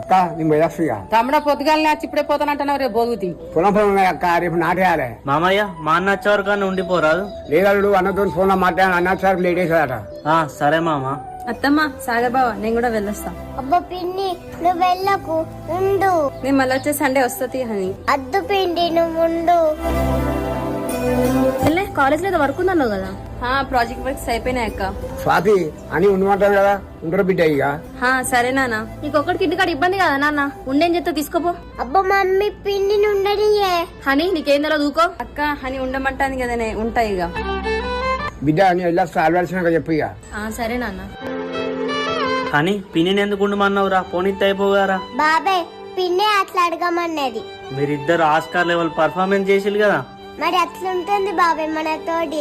అక్క నేను పోయేస్తా. తమ్ముడ పొద్దుగాలని వచ్చి ఇప్పుడే పోతానంటున్నావు రేపు బోగుతి. పొలం ఉన్నాయి అక్క, రేపు నాటేయాలి. మామయ్య మా అన్న వచ్చే వరకు ఉండిపోరాదు. లేదడు అన్నతో ఫోన్ లో మాట్లాడాను, అన్న సార్ లేట్ వేసాడట. సరే మామ. అత్తమ్మ సాగర్ బావ నేను కూడా వెళ్ళొస్తా. అబ్బా పిన్ని నువ్వు వెళ్ళకు, ఉండు. నేను మళ్ళీ వచ్చే సండే వస్తుంది అని. అద్దు పిండి నువ్వు ఉండు. కాలేజ్ లో వర్క్ ఉందన్నావు కదా. ప్రాజెక్ట్ వర్క్స్ అయిపోయినాయి అక్క. స్వాతి అని ఉండమంటారు కదా, ఉండరు బిడ్డ ఇక. సరే నాన్న, నీకు ఒక్కడికి ఇంటికాడ ఇబ్బంది కదా నాన్న, ఉండేం చెప్తే తీసుకోపో. అబ్బా మమ్మీ పిన్నిని ఉండనియే. హనీ నీకేం తెలదు ఊకో. అక్క హనీ ఉండమంటాను కదా, ఉంటాయి ఇక. బిడ్డ అని వెళ్ళొస్తా, అలవాల్సినాక చెప్పు ఇక. సరే నాన్న. కానీ పిన్ని ఎందుకు ఉండమన్నావురా, పోనీత్తే అయిపోగారా. బాబాయ్ పిన్నే అట్లా అడగమన్నది. మీరిద్దరు ఆస్కార్ లెవెల్ పర్ఫార్మెన్స్ చేసిరు కదా. మరి అట్లుంటుంది బాబాయ్ మనతోటి.